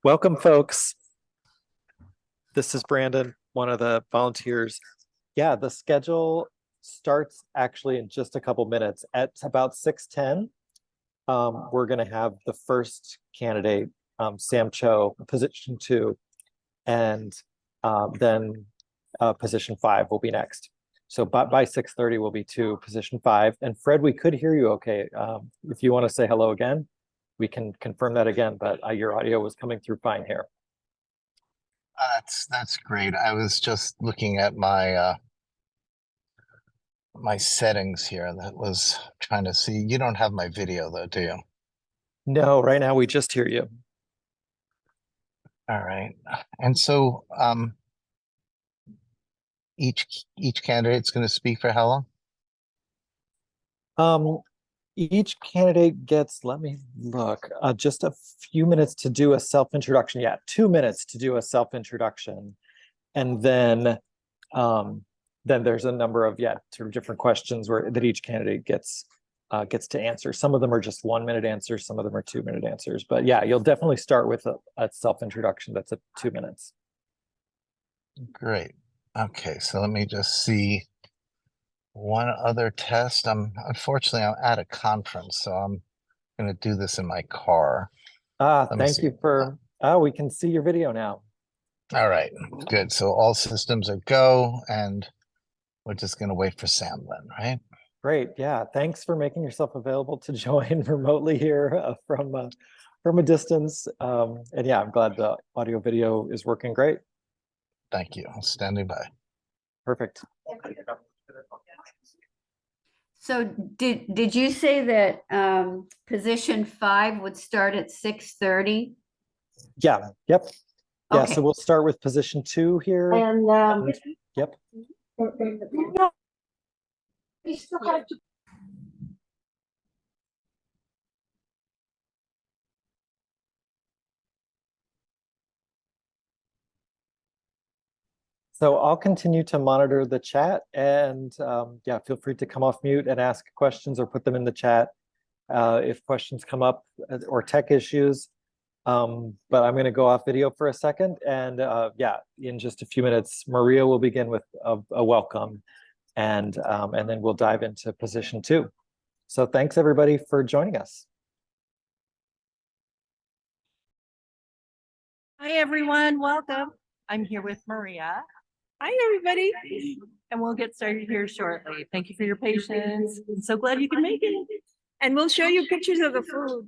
Welcome, folks. This is Brandon, one of the volunteers. Yeah, the schedule starts actually in just a couple minutes. At about 6:10, we're going to have the first candidate, Sam Cho, position 2, and then position 5 will be next. So by 6:30 will be to position 5. And Fred, we could hear you okay. If you want to say hello again, we can confirm that again, but your audio was coming through fine here. That's great. I was just looking at my my settings here. That was trying to see. You don't have my video though, do you? No, right now we just hear you. All right. And so each candidate's going to speak for how long? Each candidate gets, let me look, just a few minutes to do a self-introduction. Yeah, 2 minutes to do a self-introduction. And then there's a number of, sort of different questions that each candidate gets to answer. Some of them are just 1 minute answers, some of them are 2 minute answers. But yeah, you'll definitely start with a self-introduction that's at 2 minutes. Great. Okay, so let me just see one other test. Unfortunately, I'm at a conference, so I'm going to do this in my car. Thank you for, we can see your video now. All right, good. So all systems are go, and we're just going to wait for Sam then, right? Great. Yeah. Thanks for making yourself available to join remotely here from a distance. And yeah, I'm glad the audio video is working great. Thank you. I'm standing by. Perfect. So did you say that position 5 would start at 6:30? Yeah. Yep. Yeah. Okay. So we'll start with position 2 here. And yep. we still have to. So I'll continue to monitor the chat, and yeah, feel free to come off mute and ask questions or put them in the chat if questions come up or tech issues. But I'm going to go off video for a second, and yeah, in just a few minutes, Maria will begin with a welcome, and then we'll dive into position 2. So thanks everybody for joining us. Hi everyone, welcome. I'm here with Maria. Hi everybody, and we'll get started here shortly. Thank you for your patience. I'm so glad you can make it. And we'll show you pictures of the food.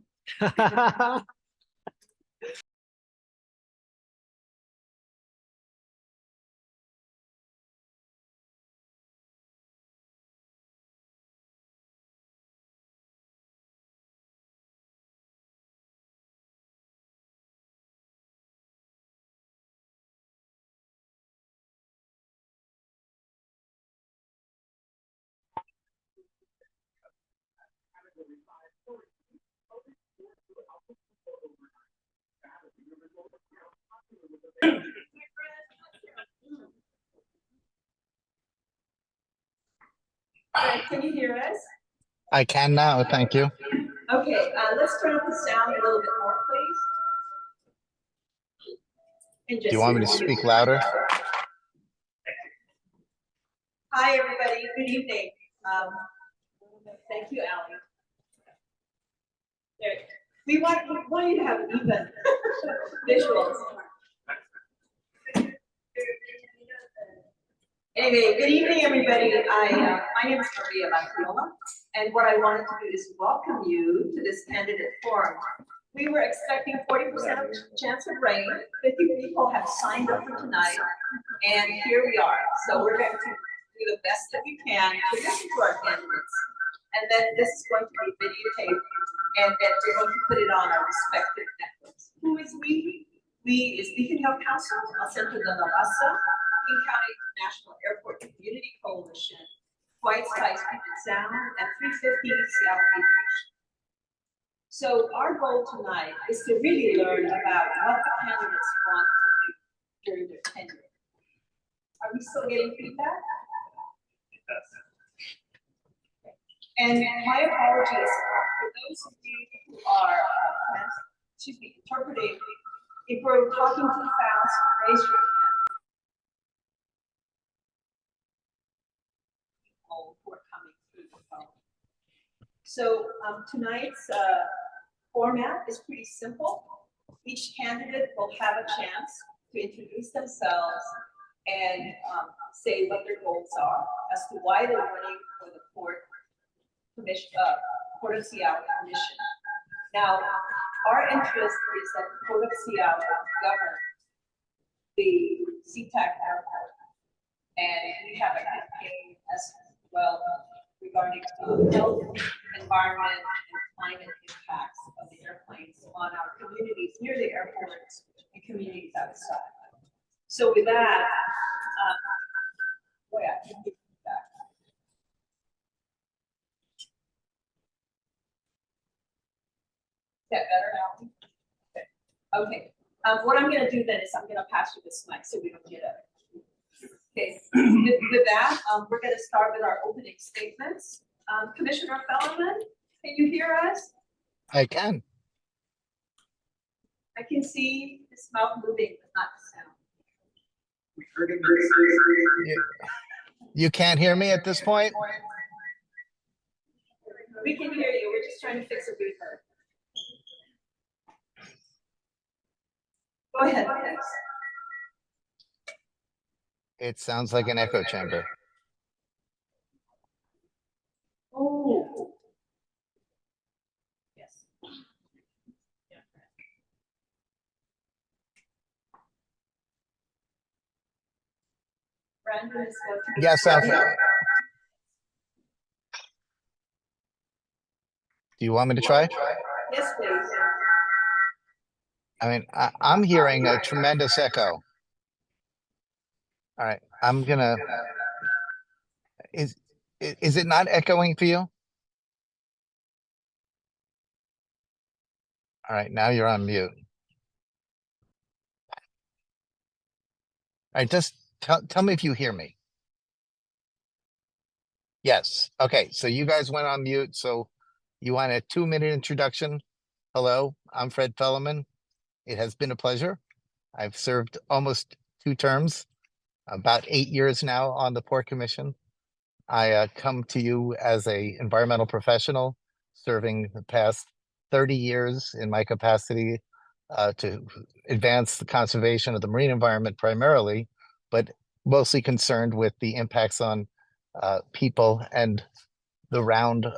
Can you hear us? I can now, thank you. Okay, let's turn up the sound a little bit more, please. Do you want me to speak louder? Hi, everybody. Good evening. Thank you, Allie. We want you to have even visuals. Anyway, good evening, everybody. My name is Maria Manciola, and what I wanted to do is welcome you to this candidate forum. We were expecting 40% chance of rain. 50 people have signed up for tonight, and here we are. So we're going to do the best that we can to listen to our candidates, and then this is going to be videotaped, and then we're going to put it on our respective networks. Who is we? We is Beacon Hill Council, El Centro de la Raza, King County National Airport Community Coalition, White High Speed Sound, and 350 Seattle Aviation. So our goal tonight is to really learn about what the candidates want to do during their tenure. Are we still getting feedback? Yes. And my apologies for those of you who are interpreting talking too fast, raise your hand. People who are coming through the phone. So tonight's format is pretty simple. Each candidate will have a chance to introduce themselves and say what their goals are as to why they're running for the Port of Seattle Commission. Now, our interest is that the Port of Seattle govern the SeaTac airport. And we have a campaign as well regarding health, environment, and climate impacts of the airplanes on our communities near the airports and communities outside. So with that, oh yeah, you can do that. Is that better now? Okay. What I'm going to do then is I'm going to pass you this mic so we don't get it. Okay. With that, we're going to start with our opening statements. Commissioner Fellman, can you hear us? I can. I can see his mouth moving, but not the sound. You can't hear me at this point? We can hear you. We're just trying to fix a reverb. Go ahead. Thanks. It sounds like an echo chamber. Oh. Yes. Brandon is going to. Yes, do you want me to try? Yes, please. I mean, I'm hearing a tremendous echo. All right, I'm gonna, is it not echoing for you? All right, now you're on mute. All right, just tell me if you hear me. Yes, okay, so you guys went on mute, so you want a 2-minute introduction? Hello, I'm Fred Fellman. It has been a pleasure. I've served almost 2 terms, about 8 years now on the Port Commission. I come to you as a environmental professional, serving the past 30 years in my capacity to advance the conservation of the marine environment primarily, but mostly concerned with the impacts on people and the round,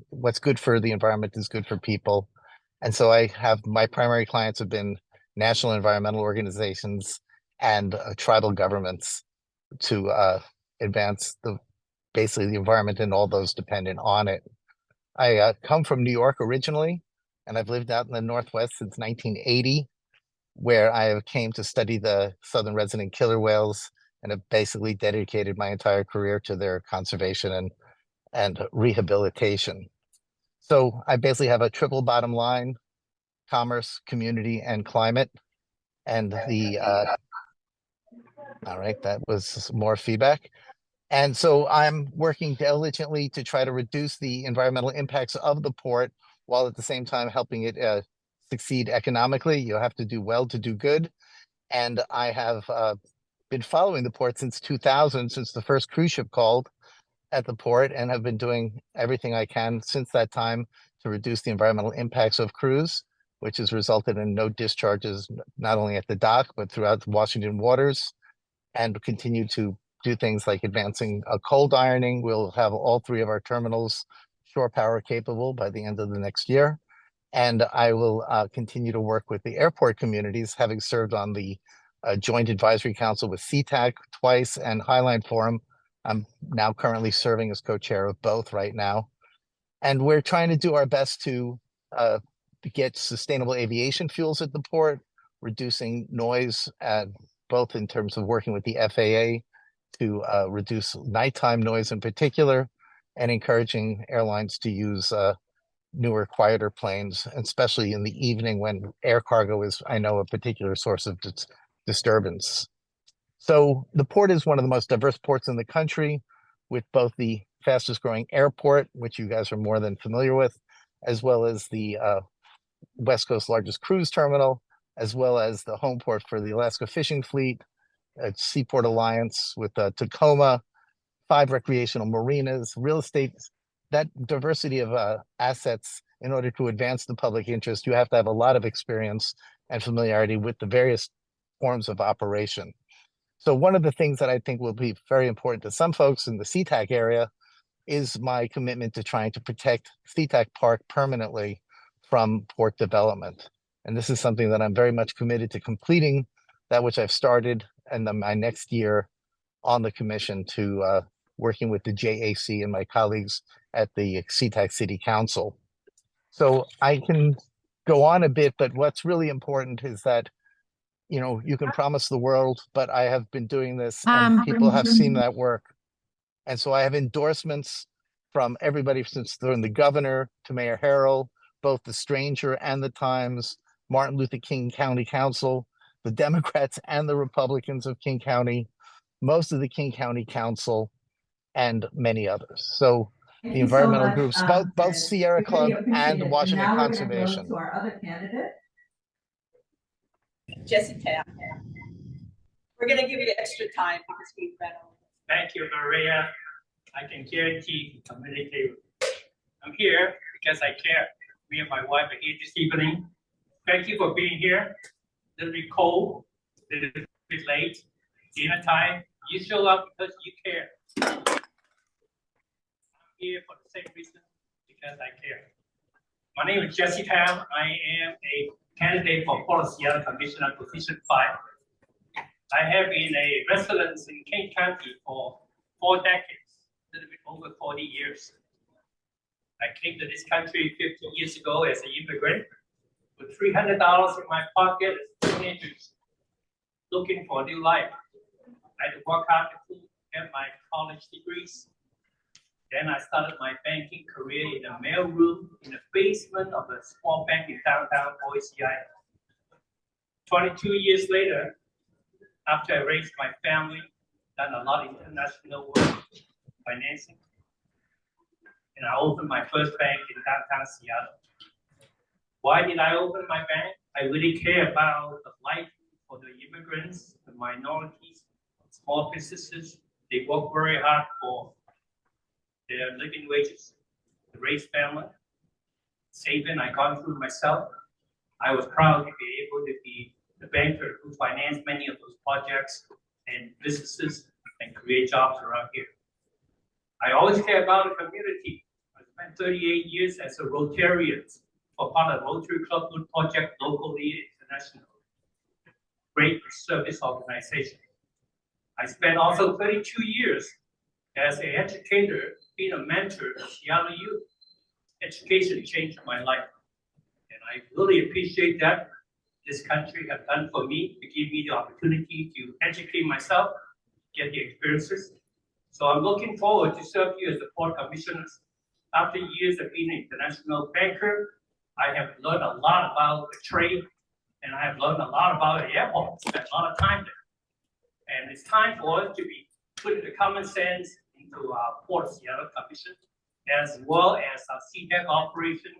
what's good for the environment is good for people. And so my primary clients have been national environmental organizations and tribal governments to advance basically the environment and all those dependent on it. I come from New York originally, and I've lived out in the Northwest since 1980, where I came to study the southern resident killer whales and have basically dedicated my entire career to their conservation and rehabilitation. So I basically have a triple bottom line: commerce, community, and climate. And all right, that was more feedback. And so I'm working diligently to try to reduce the environmental impacts of the port while at the same time helping it succeed economically. You have to do well to do good. And I have been following the port since 2000, since the first cruise ship called at the port, and have been doing everything I can since that time to reduce the environmental impacts of cruise, which has resulted in no discharges, not only at the dock, but throughout the Washington waters, and continue to do things like advancing a cold ironing. We'll have all 3 of our terminals shore power capable by the end of the next year. And I will continue to work with the airport communities, having served on the Joint Advisory Council with SeaTac twice and Highline Forum. I'm now currently serving as co-chair of both right now. And we're trying to do our best to get sustainable aviation fuels at the port, reducing noise, both in terms of working with the FAA to reduce nighttime noise in particular, and encouraging airlines to use newer, quieter planes, especially in the evening when air cargo is, I know, a particular source of disturbance. So the port is one of the most diverse ports in the country, with both the fastest growing airport, which you guys are more than familiar with, as well as the West Coast largest cruise terminal, as well as the home port for the Alaska Fishing Fleet, Seaport Alliance with Tacoma, 5 recreational marinas, real estate. That diversity of assets, in order to advance the public interest, you have to have a lot of experience and familiarity with the various forms of operation. So one of the things that I think will be very important to some folks in the SeaTac area is my commitment to trying to protect SeaTac Park permanently from port development. And this is something that I'm very much committed to completing, that which I've started in my next year on the commission, to working with the JAC and my colleagues at the SeaTac City Council. So I can go on a bit, but what's really important is that, you know, you can promise the world, but I have been doing this and people have seen that work. And so I have endorsements from everybody, since from the governor to Mayor Harrell, both the Stranger and the Times, Martin Luther King County Council, the Democrats and the Republicans of King County, most of the King County Council, and many others. So the environmental groups, both Sierra Club and Washington Conservation. To our other candidate, Jesse Tam. We're gonna give you extra time because we've been over. Thank you, Maria. I can guarantee to communicate. I'm here because I care. Me and my wife are here this evening. Thank you for being here. A little bit cold, a little bit late, dinner time. You show up because you care. I'm here for the same reason, because I care. My name is Jesse Tam. I am a candidate for Port of Seattle Commissioner position 5. I have been a resident in King County for 4 decades, a little bit over 40 years. I came to this country 15 years ago as an immigrant with $300 in my pocket as a teenager, looking for a new life. I had to work hard to get my college degrees. Then I started my banking career in the mailroom in the basement of a small bank in downtown Boise, Idaho. 22 years later, after I raised my family, done a lot of international work, financing, and I opened my first bank in downtown Seattle. Why did I open my bank? I really care about the life for the immigrants, the minorities, small businesses. They work very hard for their living wages, to raise family. Saving I gone through myself. I was proud to be able to be the banker who financed many of those projects and businesses and create jobs around here. I always care about the community. I spent 38 years as a Rotarian for part of Rotary Club Food Project locally, internationally. Great service organization. I spent also 32 years as an educator, being a mentor to Seattle youth. Education changed my life. And I really appreciate that this country has done for me to give me the opportunity to educate myself, get the experiences. So I'm looking forward to serve you as the Port Commissioners. After years of being an international banker, I have learned a lot about the trade, and I have learned a lot about the airport, spent a lot of time there. And it's time for us to be putting the common sense into our Port Seattle Commission, as well as our SeaTac operation,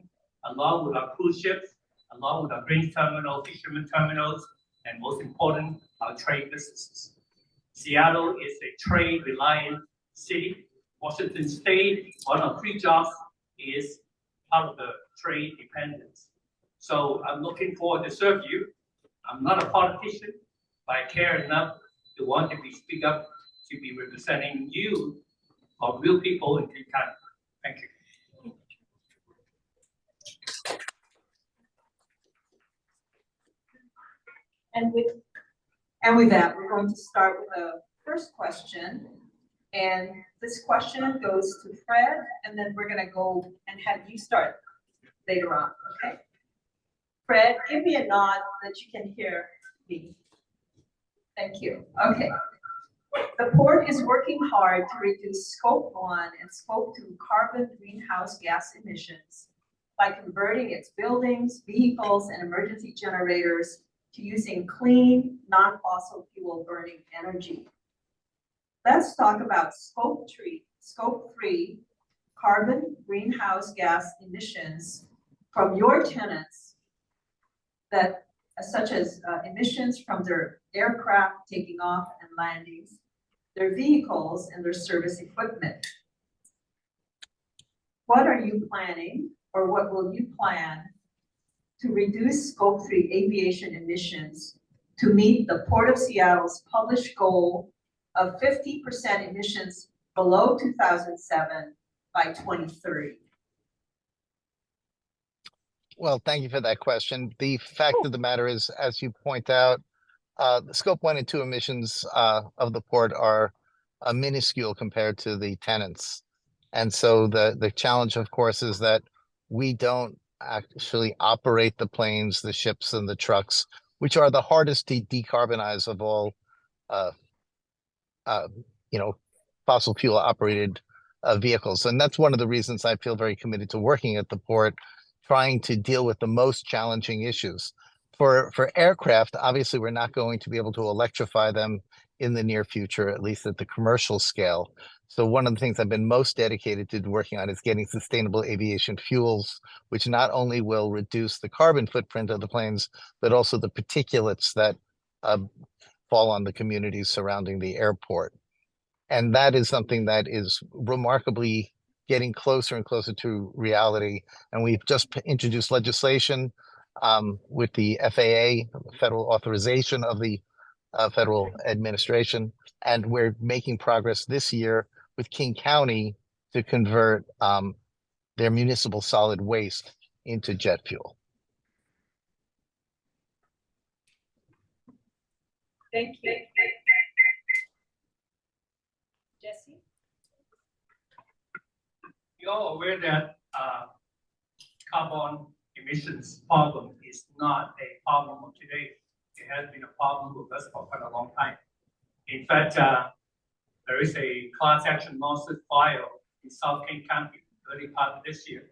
along with our cruise ships, along with our grain terminal, fishermen terminals, and most important, our trade businesses. Seattle is a trade-reliant city. Washington State, one of 3 jobs is part of the trade dependence. So I'm looking forward to serve you. I'm not a politician, but I care enough to want to speak up, to be representing you, of real people in King County. Thank you. And with that, we're going to start with the first question. And this question goes to Fred, and then we're gonna go and have you start later on, okay? Fred, give me a nod that you can hear me. Thank you. Okay. The port is working hard to reduce Scope 1 and Scope 2 carbon greenhouse gas emissions by converting its buildings, vehicles, and emergency generators to using clean, non-fossil fuel burning energy. Let's talk about Scope 3 carbon greenhouse gas emissions from your tenants that such as emissions from their aircraft taking off and landings, their vehicles, and their service equipment. What are you planning, or what will you plan to reduce Scope 3 aviation emissions to meet the Port of Seattle's published goal of 50% emissions below 2007 by 2030? Well, thank you for that question. The fact of the matter is, as you point out, the Scope 1 and 2 emissions of the port are minuscule compared to the tenants. And so the challenge, of course, is that we don't actually operate the planes, the ships, and the trucks, which are the hardest to decarbonize of all, fossil fuel operated vehicles. And that's one of the reasons I feel very committed to working at the port, trying to deal with the most challenging issues. For aircraft, obviously, we're not going to be able to electrify them in the near future, at least at the commercial scale. So one of the things I've been most dedicated to working on is getting sustainable aviation fuels, which not only will reduce the carbon footprint of the planes, but also the particulates that fall on the communities surrounding the airport. And that is something that is remarkably getting closer and closer to reality. And we've just introduced legislation with the FAA, federal authorization of the federal administration. And we're making progress this year with King County to convert their municipal solid waste into jet fuel. Thank you. Jesse? You're aware that carbon emissions problem is not a problem of today. It has been a problem with us for quite a long time. In fact, there is a class action lawsuit filed in South King County early part of this year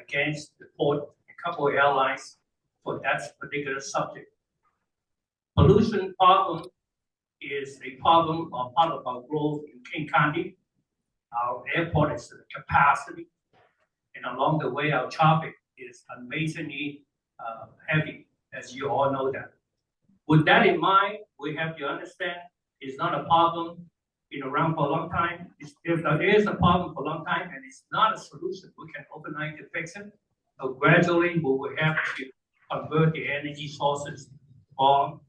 against the port and couple of airlines for that particular subject. Pollution problem is a problem or part of our growth in King County. Our airport is the capacity, and along the way, our traffic is amazingly heavy, as you all know that. With that in mind, we have to understand it's not a problem been around for a long time. If there is a problem for a long time and it's not a solution, we can overnight to fix it. So gradually, we will have to convert the energy sources from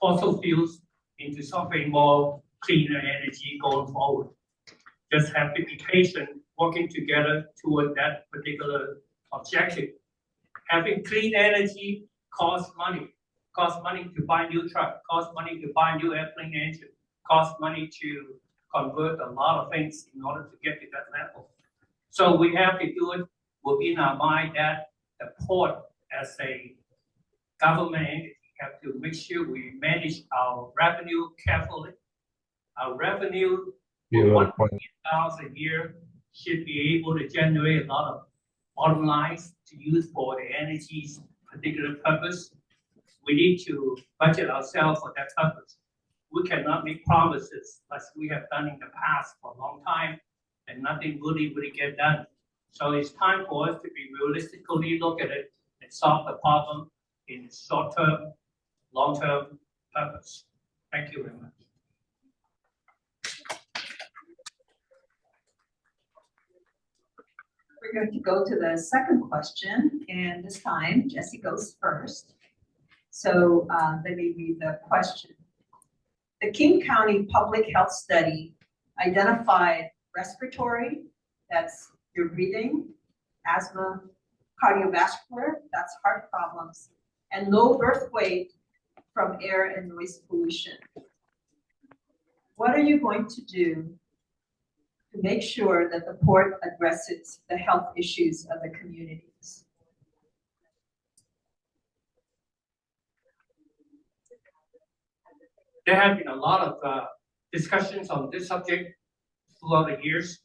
fossil fuels into something more cleaner energy going forward. Just have to be patient, working together toward that particular objective. Having clean energy costs money. Costs money to buy new truck, costs money to buy new airplane engine, costs money to convert a lot of things in order to get to that level. So we have to do it within our mind that the port as a government entity have to make sure we manage our revenue carefully. Our revenue for $1 million a year should be able to generate a lot of bottom lines to use for the energy's particular purpose. We need to budget ourselves for that purpose. We cannot make promises like we have done in the past for a long time and nothing really get done. So it's time for us to be realistically look at it and solve the problem in short-term, long-term purpose. Thank you very much. We're going to go to the second question, and this time Jesse goes first. So let me read the question. The King County Public Health Study identified respiratory, that's your breathing, asthma, cardiovascular, that's heart problems, and low birth weight from air and noise pollution. What are you going to do to make sure that the port addresses the health issues of the communities? There have been a lot of discussions on this subject throughout the years.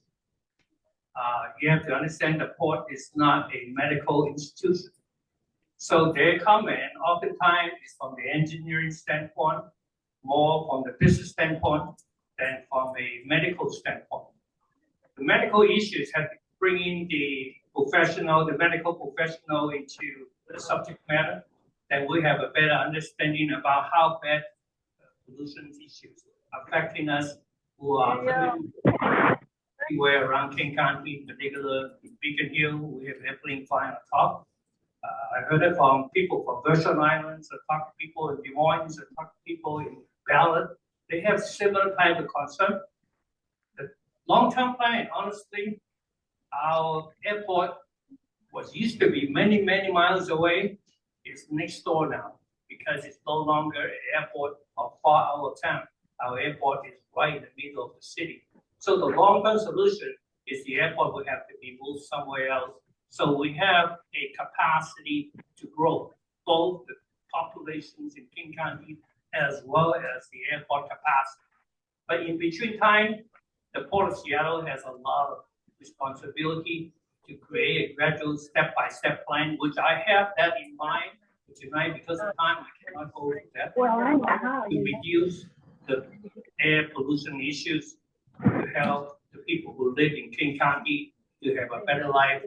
You have to understand the port is not a medical institution. So their comment oftentimes is from the engineering standpoint, more from the business standpoint than from a medical standpoint. The medical issues have to bring in the medical professional into the subject matter then we have a better understanding about how bad pollution issues affecting us who are living everywhere around King County, in particular in Beacon Hill. We have airplane flying on top. I heard it from people from Virgin Islands, I talked to people in Des Moines, I talked to people in Ballard. They have similar type of concern. The long-term plan, honestly, our airport was used to be many, many miles away. It's next door now because it's no longer an airport or far out of town. Our airport is right in the middle of the city. So the long-term solution is the airport will have to be moved somewhere else. So we have a capacity to grow both the populations in King County as well as the airport capacity. But in between time, the Port of Seattle has a lot of responsibility to create a gradual step-by-step plan, which I have that in mind. Tonight, because of time, I cannot go into that. To reduce the air pollution issues, to help the people who live in King County to have a better life,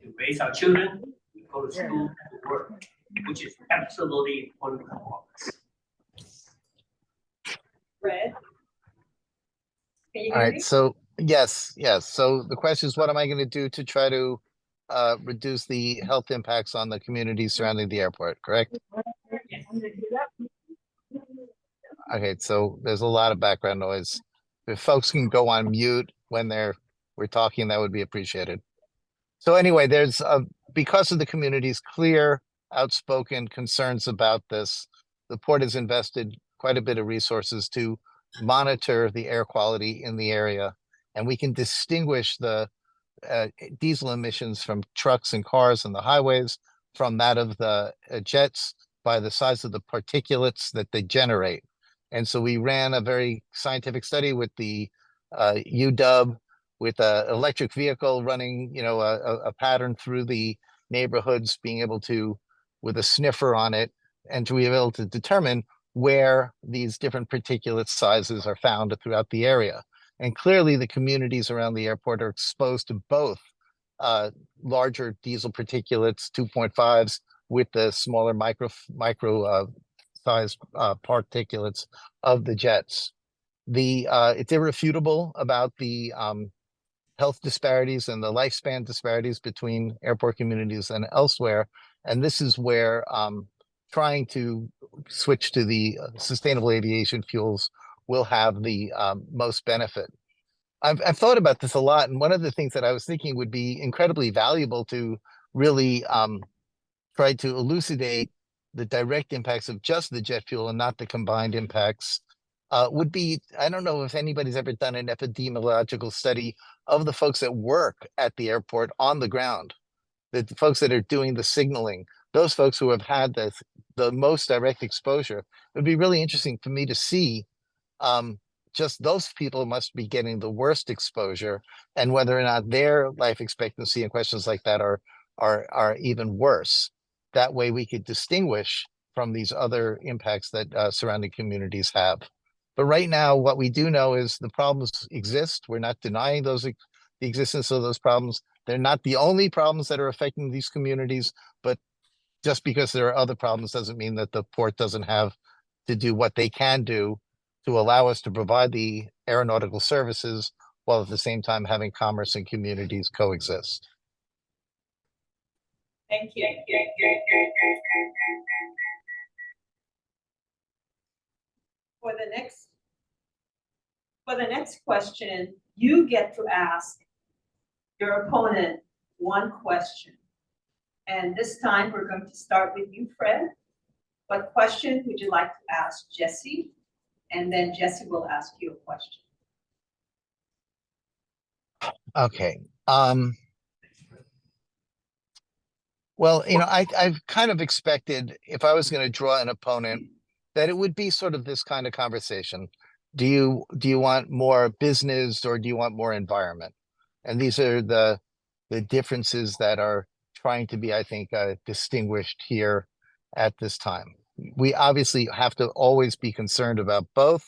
to raise our children, to go to school, to work, which is absolutely important for all of us. Fred? Can you All hear right, me? so yes. So the question is, what am I going to do to try to reduce the health impacts on the communities surrounding the airport, correct? Yes. Okay, so there's a lot of background noise. If folks can go on mute when we're talking, that would be appreciated. So anyway, there's because of the community's clear, outspoken concerns about this, the port has invested quite a bit of resources to monitor the air quality in the area, and we can distinguish the diesel emissions from trucks and cars on the highways from that of the jets by the size of the particulates that they generate. And so we ran a very scientific study with the UW with an electric vehicle running, a pattern through the neighborhoods, being able to, with a sniffer on it, and to be able to determine where these different particulate sizes are found throughout the area. And clearly the communities around the airport are exposed to both larger diesel particulates, 2.5s, with the smaller micro size particulates of the jets. It's irrefutable about the health disparities and the lifespan disparities between airport communities and elsewhere. And this is where trying to switch to the sustainable aviation fuels will have the most benefit. I've thought about this a lot, and one of the things that I was thinking would be incredibly valuable to really try to elucidate the direct impacts of just the jet fuel and not the combined impacts would be, I don't know if anybody's ever done an epidemiological study of the folks that work at the airport on the ground, the folks that are doing the signaling, those folks who have had the most direct exposure. It would be really interesting for me to see just those people must be getting the worst exposure, and whether or not their life expectancy and questions like that are even worse. That way we could distinguish from these other impacts that surrounding communities have. But right now, what we do know is the problems exist. We're not denying the existence of those problems. They're not the only problems that are affecting these communities, but just because there are other problems doesn't mean that the port doesn't have to do what they can do to allow us to provide the aeronautical services while at the same time having commerce and communities coexist. Thank you. For the next question, you get to ask your opponent one question. And this time we're going to start with you, Fred. What question would you like to ask Jesse? And then Jesse will ask you a question. Okay. Well, I've kind of expected, if I was going to draw an opponent, that it would be sort of this kind of conversation. Do you want more business or do you want more environment? And these are the differences that are trying to be, I think, distinguished here at this time. We obviously have to always be concerned about both,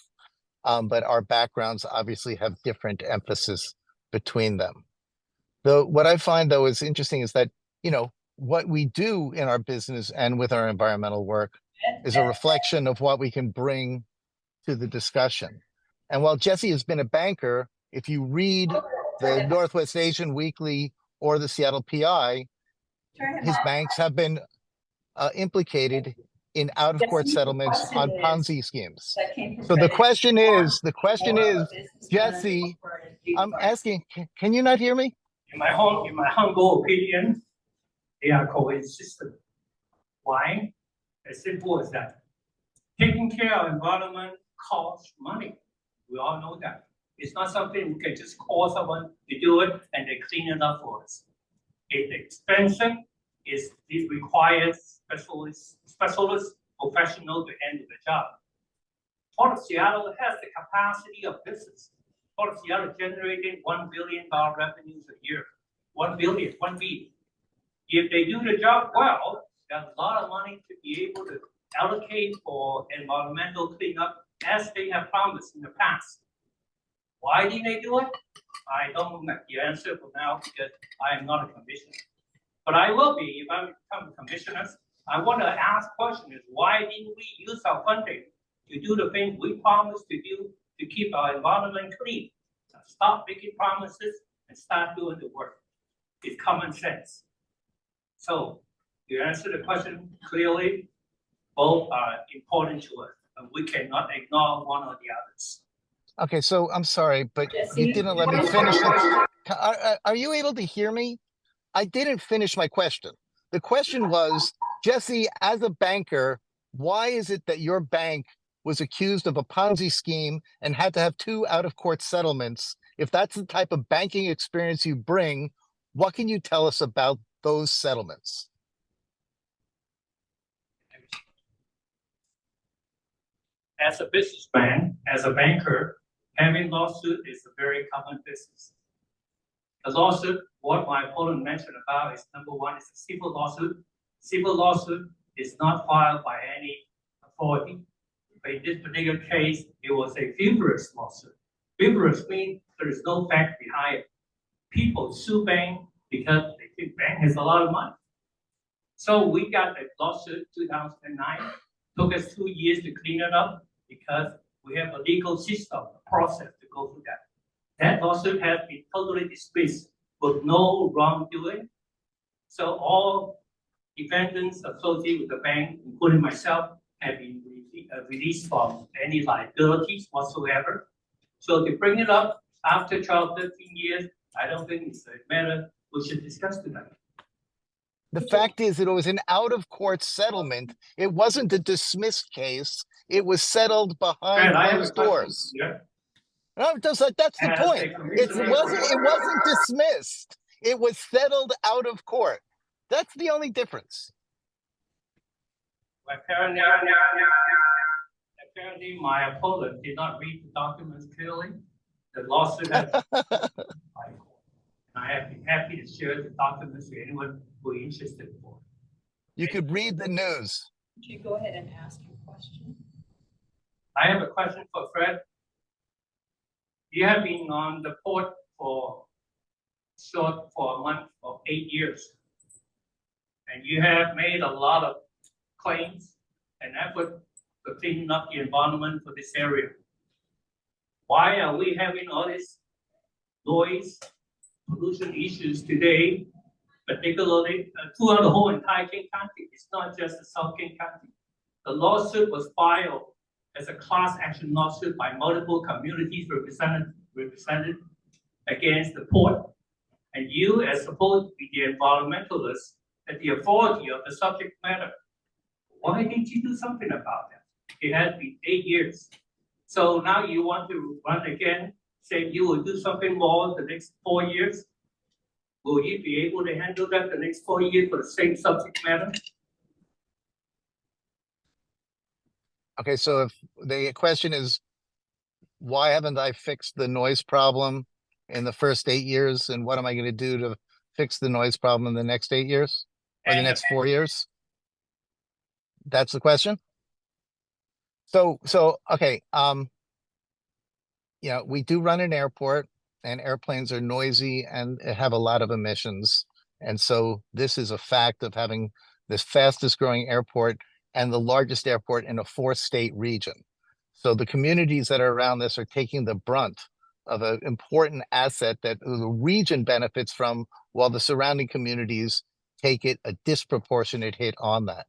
but our backgrounds obviously have different emphasis between them. What I find, though, is interesting is that, what we do in our business and with our environmental work is a reflection of what we can bring to the discussion. And while Jesse has been a banker, if you read the Northwest Asian Weekly or the Seattle PI, his banks have been implicated in out-of-court Jesse, the settlements question on is- Ponzi schemes. That came from So the credit question union is, or business Jesse, or a I'm fund. asking, can you not hear me? In my humble opinion, they are coexistent. Why? As simple as that. Taking care of environment costs money. We all know that. It's not something we can just call someone to do it and they clean it up for us. It's expensive. It requires specialist professional to handle the job. Port of Seattle has the capacity of business. Port of Seattle generating $1 billion revenues a year. 1 billion, 1 B. If they do the job well, there's a lot of money to be able to allocate for environmental cleanup as they have promised in the past. Why didn't they do it? I don't know the answer for now because I am not a commissioner. But I will be if I become a commissioner. I want to ask questions: why didn't we use our funding to do the things we promised to do to keep our environment clean? Stop making promises and start doing the work. It's common sense. So you answer the question clearly. Both are important to us, and we cannot ignore one or the others. Okay, so I'm sorry, but Jesse, you didn't let me what is finish. your- Are you able to hear me? I didn't finish my question. The question was, Jesse, as a banker, why is it that your bank was accused of a Ponzi scheme and had to have 2 out-of-court settlements? If that's the type of banking experience you bring, what can you tell us about those settlements? As a businessman, as a banker, having lawsuit is a very common business. The lawsuit, what my opponent mentioned about is number one, is a civil lawsuit. Civil lawsuit is not filed by any authority. But in this particular case, it was a frivolous lawsuit. Frivolous means there is no fact behind it. People sue bank because they think bank has a lot of money. So we got a lawsuit 2009. Took us 2 years to clean it up because we have a legal system, a process to go through that. That lawsuit has been totally dismissed with no wrongdoing. So all defendants associated with the bank, including myself, have been released from any liabilities whatsoever. So to bring it up after 12, 13 years, I don't think it's a matter we should discuss tonight. The fact is that it was an out-of-court settlement. It wasn't a dismissed case. It was settled behind And I have a closed question doors. here. No, that's the As a point. It commissioner- wasn't dismissed. It was settled out of court. That's the only difference. Apparently, my opponent did not read the documents clearly. The lawsuit has. I have been happy to share the documents with anyone who is interested for. You could read the news. Would you go ahead and ask your question? I have a question for Fred. You have been on the port for a month or 8 years. And you have made a lot of claims and effort for cleaning up the environment for this area. Why are we having all this noise, pollution issues today, particularly throughout the whole entire King County? It's not just the South King County. The lawsuit was filed as a class action lawsuit by multiple communities represented against the port. And you, as supposed to be the environmentalist, at the authority of the subject matter, why didn't you do something about that? It has been 8 years. So now you want to run again, say you will do something more the next 4 years? Will you be able to handle that the next 4 years for the same subject matter? Okay, so if the question is, why haven't I fixed the noise problem in the first 8 years? And what am I going to do to fix the noise problem in the next 8 years? Or the And- next 4 years? That's the question? So, okay, we do run an airport and airplanes are noisy and have a lot of emissions. And so this is a fact of having this fastest growing airport and the largest airport in a 4-state region. So the communities that are around this are taking the brunt of an important asset that the region benefits from, while the surrounding communities take it a disproportionate hit on that.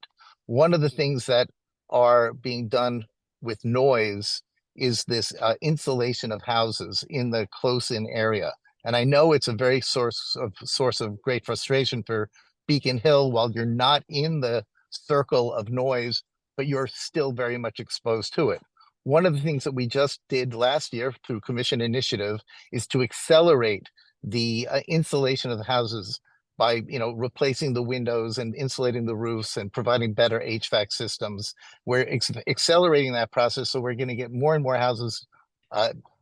One of the things that are being done with noise is this insulation of houses in the close-in area. And I know it's a very source of great frustration for Beacon Hill while you're not in the circle of noise, but you're still very much exposed to it. One of the things that we just did last year through commission initiative is to accelerate the insulation of the houses by, replacing the windows and insulating the roofs and providing better HVAC systems. We're accelerating that process, so we're going to get more and more houses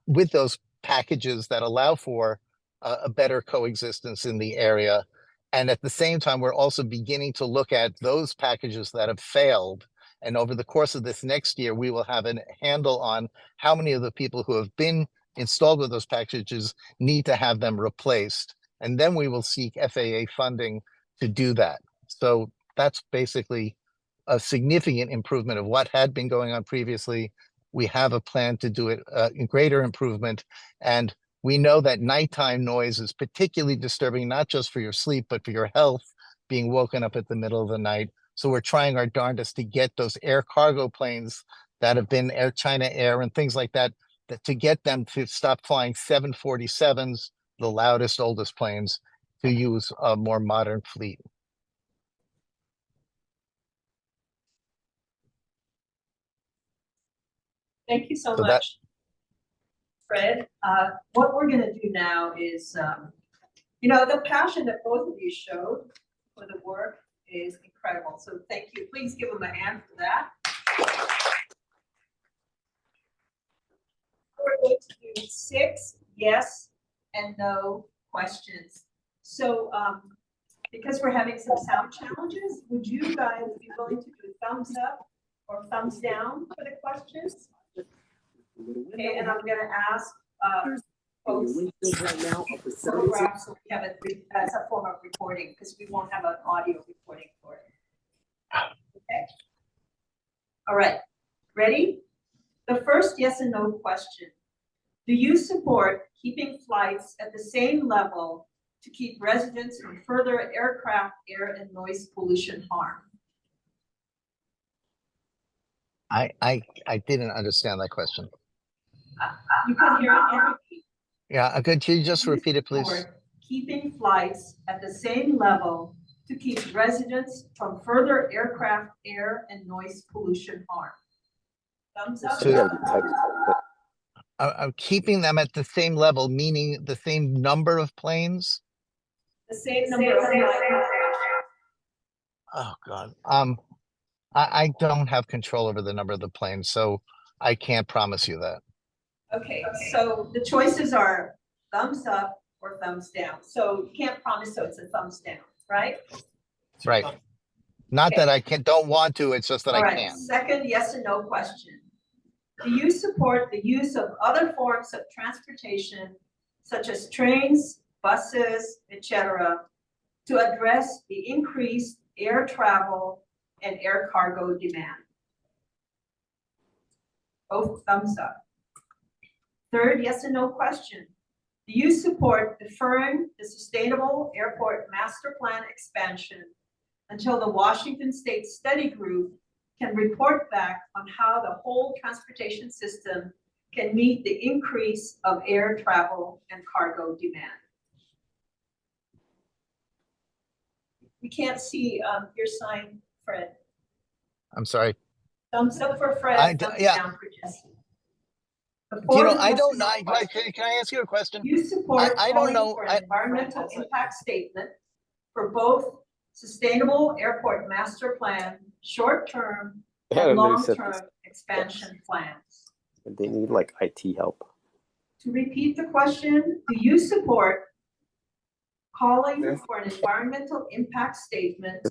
with those packages that allow for a better coexistence in the area. And at the same time, we're also beginning to look at those packages that have failed. And over the course of this next year, we will have a handle on how many of the people who have been installed with those packages need to have them replaced. And then we will seek FAA funding to do that. So that's basically a significant improvement of what had been going on previously. We have a plan to do it in greater improvement. And we know that nighttime noise is particularly disturbing, not just for your sleep, but for your health, being woken up at the middle of the night. So we're trying our darndest to get those air cargo planes that have been Air China Air and things like that, to get them to stop flying 747s, the loudest, oldest planes, to use a more modern fleet. Thank you so So that- much, Fred. What we're gonna do now is, the passion that both of you showed for the work is incredible. So thank you. Please give them a hand for that. We're going to do 6 yes and no questions. So, because we're having some sound challenges, would you guys be willing to do thumbs up or thumbs down for the questions? Okay, and I'm gonna ask, folks, photographs, so we have it as a form of recording, because we won't have an audio recording for it. Okay. All right, ready? The first yes and no question. Do you support keeping flights at the same level to keep residents from further aircraft, air, and noise pollution harm? I didn't understand that question. You can hear it. Yeah, could you just Do you repeat it, please? support keeping flights at the same level to keep residents from further aircraft, air, and noise pollution harm? Thumbs up. So- Keeping them at the same level, meaning the same number of planes? The same number of flights. Oh, God. I don't have control over the number of the planes, so I can't promise you that. Okay, so the choices are thumbs up or thumbs down. So you can't promise, so it's a thumbs down, right? Right. Not that I don't want to, it's just that All I right, can't. second yes and no question. Do you support the use of other forms of transportation, such as trains, buses, etc., to address the increased air travel and air cargo demand? Both thumbs up. Third yes and no question. Do you support deferring the Sustainable Airport Master Plan expansion until the Washington State Study Group can report back on how the whole transportation system can meet the increase of air travel and cargo demand? We can't see your sign, Fred. I'm sorry. Thumbs up for Fred, I thumbs yeah. down for Jesse. The You know, fourth I yes don't and know. no question. Can I ask you a question? You support I don't calling know. for an environmental impact statement for both Sustainable Airport Master Plan, short-term and long-term expansion plans. They need like IT help. To repeat the question, do you support calling for an environmental impact statement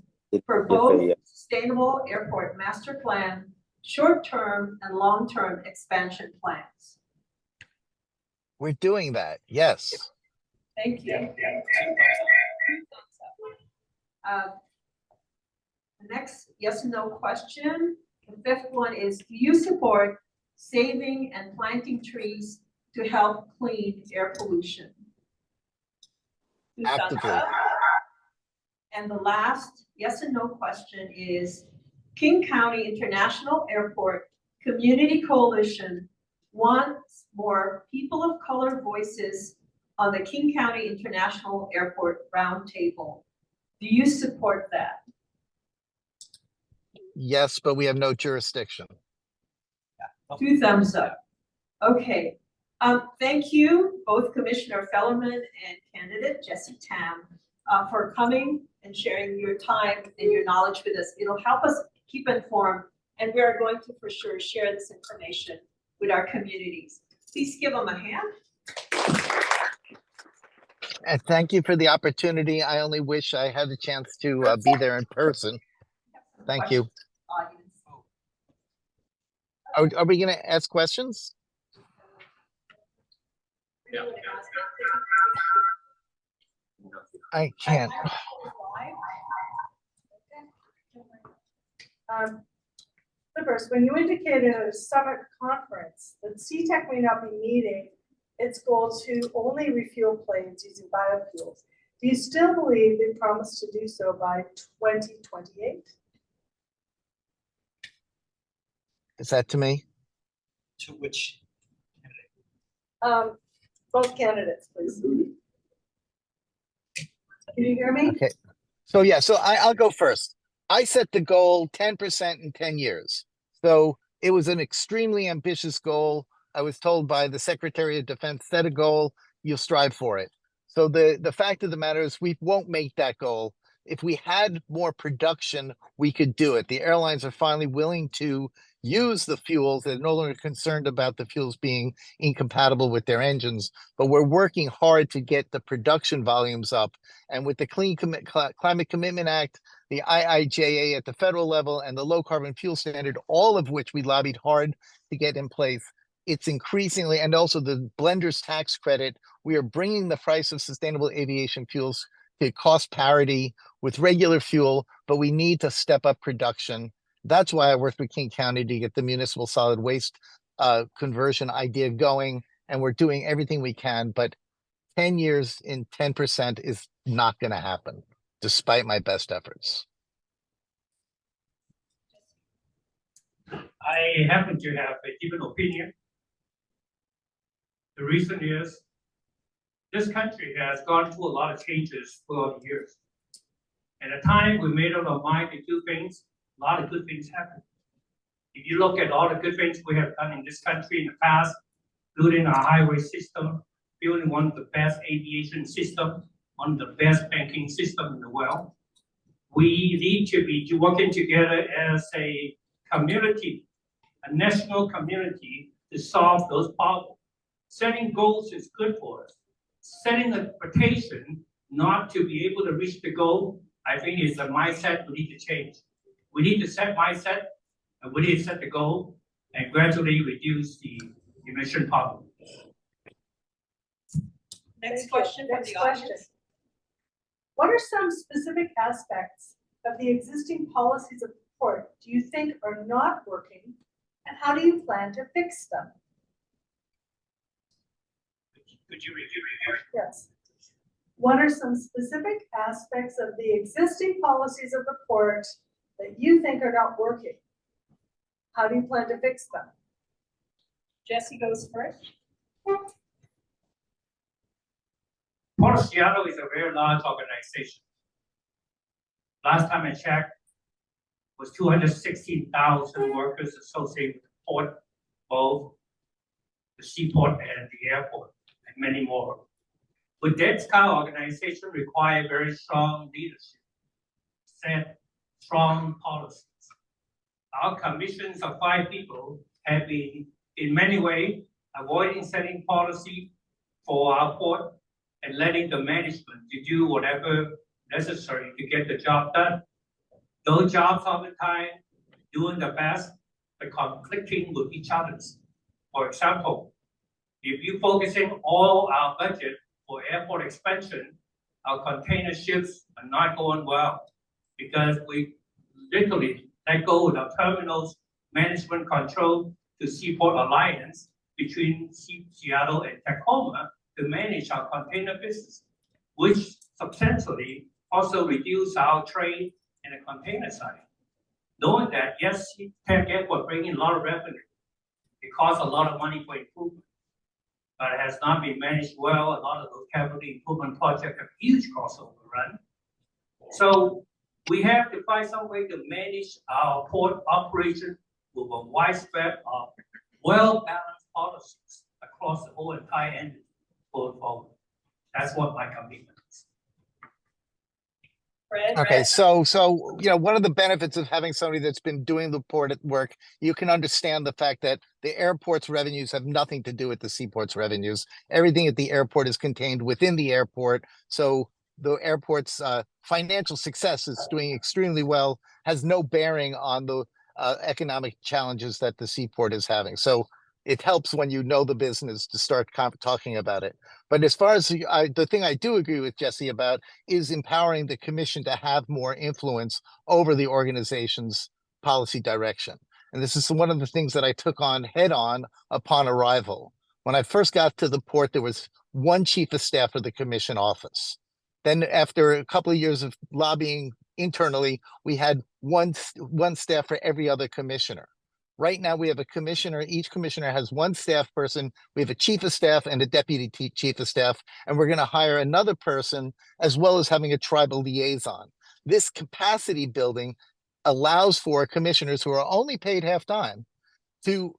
for both Sustainable Airport Master Plan, short-term and long-term expansion plans? We're doing that, yes. Thank you. The next yes and no question. The fifth one is, do you support saving and planting trees to help clean air pollution? 2 thumbs Actively. up. And the last yes and no question is, King County International Airport Community Coalition wants more people of color voices on the King County International Airport Roundtable. Do you support that? Yes, but we have no jurisdiction. 2 thumbs up. Okay. Thank you, both Commissioner Fellerman and candidate Jessie Tam, for coming and sharing your time and your knowledge with us. It'll help us keep informed, and we are going to for sure share this information with our communities. Please give them a hand. And thank you for the opportunity. I only wish I had the chance to be there in person. Thank you. Audience. Are we going to ask questions? I can't. The first, when you indicated at a summit conference that CTEC may not be meeting its goal to only refuel planes using biofuels, do you still believe they promised to do so by 2028? Is that to me? To which? Both candidates, please. Can you hear me? Okay. So yeah, so I'll go first. I set the goal 10% in 10 years. So it was an extremely ambitious goal. I was told by the Secretary of Defense, set a goal, you'll strive for it. So the fact of the matter is we won't make that goal. If we had more production, we could do it. The airlines are finally willing to use the fuels. They're no longer concerned about the fuels being incompatible with their engines, but we're working hard to get the production volumes up. And with the Climate Commitment Act, the IIJA at the federal level, and the Low Carbon Fuel Standard, all of which we lobbied hard to get in place, it's increasingly, and also the Blender's Tax Credit, we are bringing the price of sustainable aviation fuels to cost parity with regular fuel, but we need to step up production. That's why I worked with King County to get the municipal solid waste conversion idea going, and we're doing everything we can, but 10 years in 10% is not going to happen, despite my best efforts. I happen to have a different opinion. The reason is, this country has gone through a lot of changes throughout the years. At the time we made up our mind to do things, a lot of good things happened. If you look at all the good things we have done in this country in the past, building our highway system, building one of the best aviation systems, one of the best banking system in the world, we need to be working together as a community, a national community, to solve those problems. Setting goals is good for us. Setting an expectation not to be able to reach the goal, I think is a mindset we need to change. We need to set mindset, and we need to set the goal, and gradually reduce the emission problem. Next question from the audience. What are some specific aspects of the existing policies of the port do you think are not working, and how do you plan to fix them? Could you repeat? Yes. What are some specific aspects of the existing policies of the port that you think are not working? How do you plan to fix them? Jessie goes first. Port of Seattle is a very large organization. Last time I checked, was 216,000 workers associated with the port, both the seaport and the airport, and many more. With that kind of organization require very strong leadership, set strong policies. Our commissions of 5 people have been, in many ways, avoiding setting policy for our port and letting the management to do whatever necessary to get the job done. Those jobs all the time, doing the best, but conflicting with each other. For example, if you focusing all our budget for airport expansion, our container ships are not going well. because we literally let go of the terminals management control to Seaport Alliance between Seattle and Tacoma to manage our container business, which substantially also reduce our trade in the container side. Knowing that, yes, Tech Airport bringing a lot of revenue. It costs a lot of money for improvement, but it has not been managed well. A lot of those capital improvement projects have huge cost overrun. So we have to find some way to manage our port operation with a widespread of well-balanced policies across the whole entire entity going forward. That's what my commitment is. Fred? Okay, so one of the benefits of having somebody that's been doing the port at work, you can understand the fact that the airport's revenues have nothing to do with the seaport's revenues. Everything at the airport is contained within the airport. So the airport's financial success is doing extremely well, has no bearing on the economic challenges that the seaport is having. So it helps when you know the business to start talking about it. But as far as the thing I do agree with Jesse about is empowering the commission to have more influence over the organization's policy direction. And this is one of the things that I took on head on upon arrival. When I first got to the port, there was one chief of staff for the commission office. Then after a couple of years of lobbying internally, we had one staff for every other commissioner. Right now, we have a commissioner. Each commissioner has one staff person. We have a chief of staff and a deputy chief of staff, and we're going to hire another person as well as having a tribal liaison. This capacity building allows for commissioners who are only paid half-time to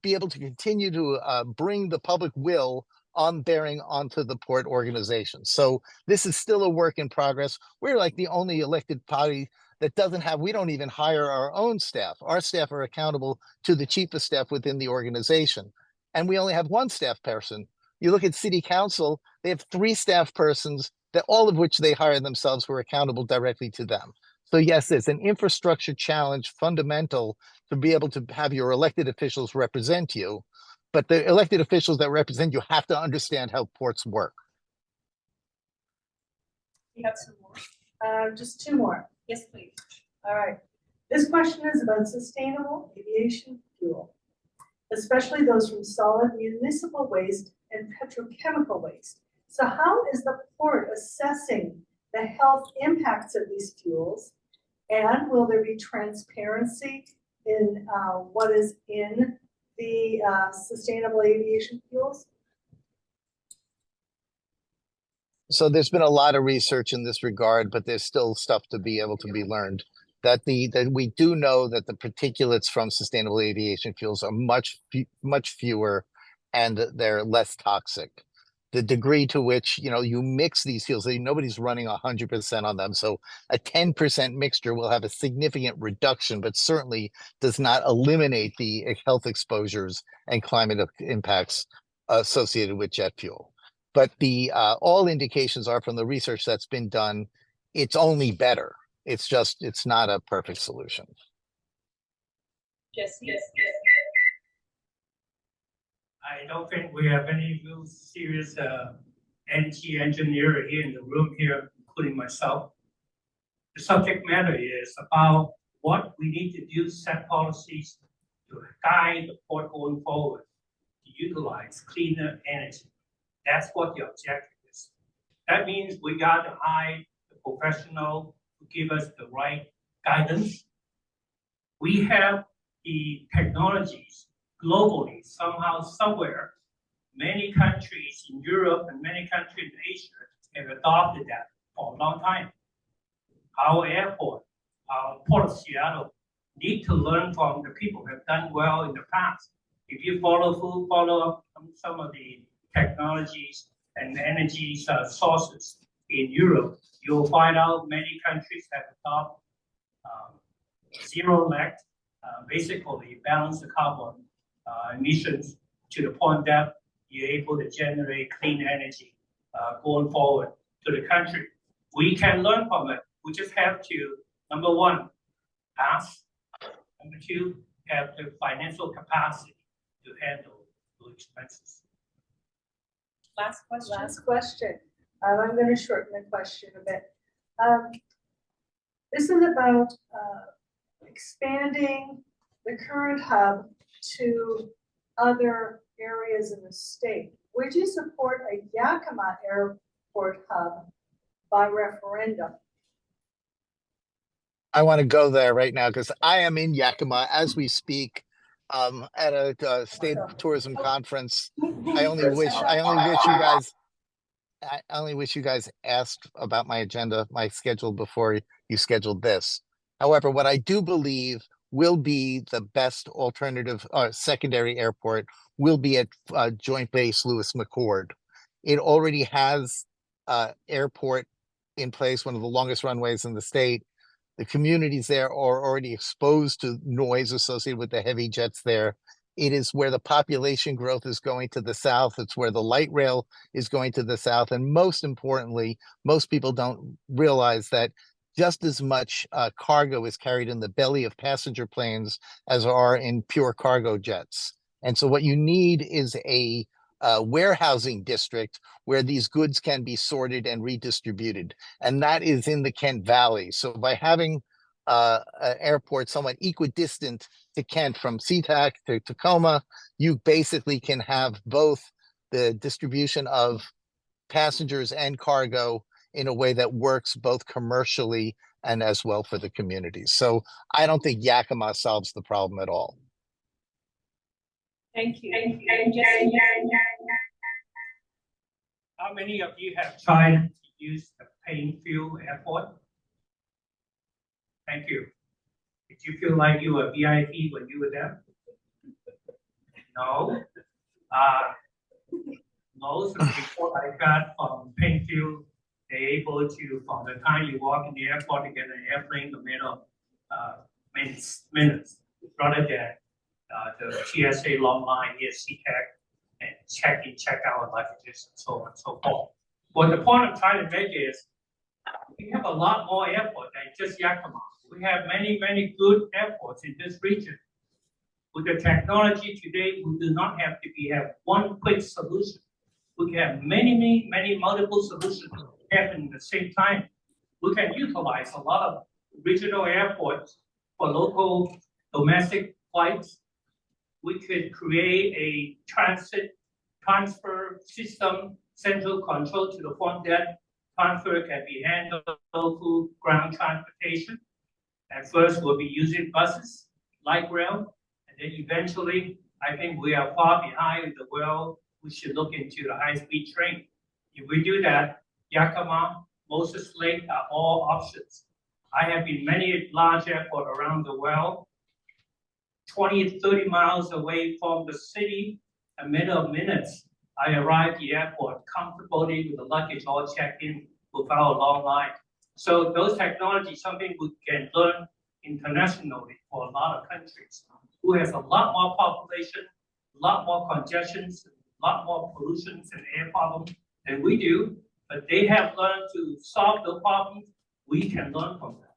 be able to continue to bring the public will on bearing onto the port organization. So this is still a work in progress. We're like the only elected body that doesn't have, we don't even hire our own staff. Our staff are accountable to the chief of staff within the organization. And we only have one staff person. You look at city council, they have 3 staff persons, that all of which they hire themselves who are accountable directly to them. So yes, it's an infrastructure challenge fundamental to be able to have your elected officials represent you. But the elected officials that represent you have to understand how ports work. You have some more? Just 2 more. Yes, please. All right. This question is about sustainable aviation fuel, especially those from solid municipal waste and petrochemical waste. So how is the port assessing the health impacts of these fuels? And will there be transparency in what is in the sustainable aviation fuels? So there's been a lot of research in this regard, but there's still stuff to be able to be learned. That we do know that the particulates from sustainable aviation fuels are much fewer, and they're less toxic. The degree to which you mix these fuels, nobody's running 100% on them. So a 10% mixture will have a significant reduction, but certainly does not eliminate the health exposures and climate impacts associated with jet fuel. But the all indications are from the research that's been done, it's only better. It's not a perfect solution. Jesse? I don't think we have any real serious engineer here in the room here, including myself. The subject matter is about what we need to do, set policies to guide the port going forward, to utilize cleaner energy. That's what the objective is. That means we got to hire the professional to give us the right guidance. We have the technologies globally, somehow, somewhere. Many countries in Europe and many countries in Asia have adopted that for a long time. Our airport, our Port of Seattle, need to learn from the people who have done well in the past. If you follow up on some of the technologies and energy sources in Europe, you'll find out many countries have adopted zero net, basically balance the carbon emissions to the point that you're able to generate clean energy going forward to the country. We can learn from it. We just have to, number one, ask. Number two, have the financial capacity to handle those expenses. Last question. Last question. I'm going to shorten the question a bit. This is about expanding the current hub to other areas in the state. Would you support a Yakima Airport hub by referendum? I want to go there right now because I am in Yakima as we speak, at a state tourism conference. I only wish you guys asked about my agenda, my schedule before you scheduled this. However, what I do believe will be the best alternative secondary airport will be at Joint Base Lewis McChord. It already has airport in place, one of the longest runways in the state. The communities there are already exposed to noise associated with the heavy jets there. It is where the population growth is going to the south. It's where the light rail is going to the south. And most importantly, most people don't realize that just as much cargo is carried in the belly of passenger planes as are in pure cargo jets. And so what you need is a warehousing district where these goods can be sorted and redistributed. And that is in the Kent Valley. So by having an airport somewhat equidistant to Kent from SeaTac to Tacoma, you basically can have both the distribution of passengers and cargo in a way that works both commercially and as well for the communities. So I don't think Yakima solves the problem at all. Thank you. How many of you have tried to use the Plainfield Airport? Thank you. Did you feel like you were VIP when you were there? No. Most of the report I got from Plainfield, they're able to, from the time you walk in the airport to get an airplane in the middle of minutes, rather than the TSA long line here, SeaTac, and check in, check out luggages, and so on and so forth. Well, the point I'm trying to make is we have a lot more airports than just Yakima. We have many, many good airports in this region. With the technology today, we do not have to have one quick solution. We can have many multiple solutions happen at the same time. We can utilize a lot of regional airports for local domestic flights. We could create a transfer system, central control to the front desk. Transfer can be handled through ground transportation. At first, we'll be using buses, light rail, and then eventually, I think we are far behind the world. We should look into the high-speed train. If we do that, Yakima, Moses Lake are all options. I have been many large airports around the world, 20, 30 miles away from the city. A matter of minutes, I arrived at the airport comfortably with the luggage all checked in without a long line. So those technologies, something we can learn internationally for a lot of countries who has a lot more population, a lot more congestions, a lot more pollution and air problems than we do, but they have learned to solve the problems. We can learn from them.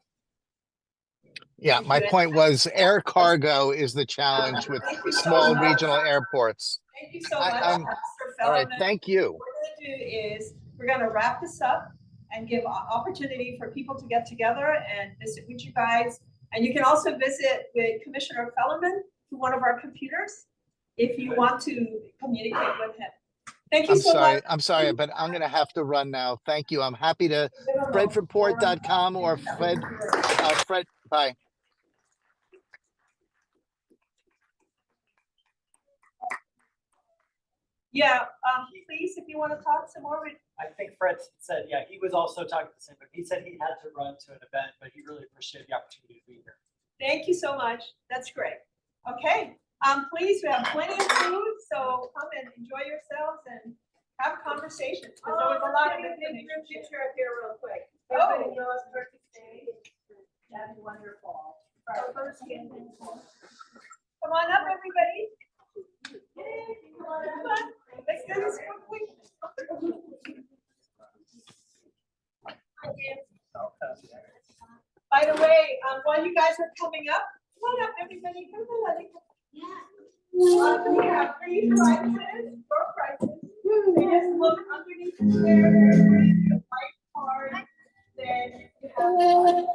Yeah, my point was air cargo is the challenge with small regional airports. Thank you so much, Mr. All right, Fellman. thank you. What we're gonna do is, we're gonna wrap this up and give opportunity for people to get together and visit with you guys. And you can also visit with Commissioner Fellerman through one of our computers if you want to communicate with him. Thank you so much. I'm sorry, but I'm gonna have to run now. Thank you. I'm happy to fredreport.com or Fred, bye. Yeah, please, if you want to talk some more, I think Fred said, yeah, he was also talking to the same, but he said he had to run to an event, but he really appreciated the opportunity to be here. thank you so much. That's great. Okay, please, we have plenty of food, so come and enjoy yourselves and have conversations. There's always a lot of information. Picture up here real quick. Everybody knows perfect day. That's wonderful. Come on up, everybody. Yay, come on. Let's do this real quick. By the way, while you guys are coming up, come on up, everybody. Come on. We have free prizes, door prizes. They just look underneath the chair, the white card, then you have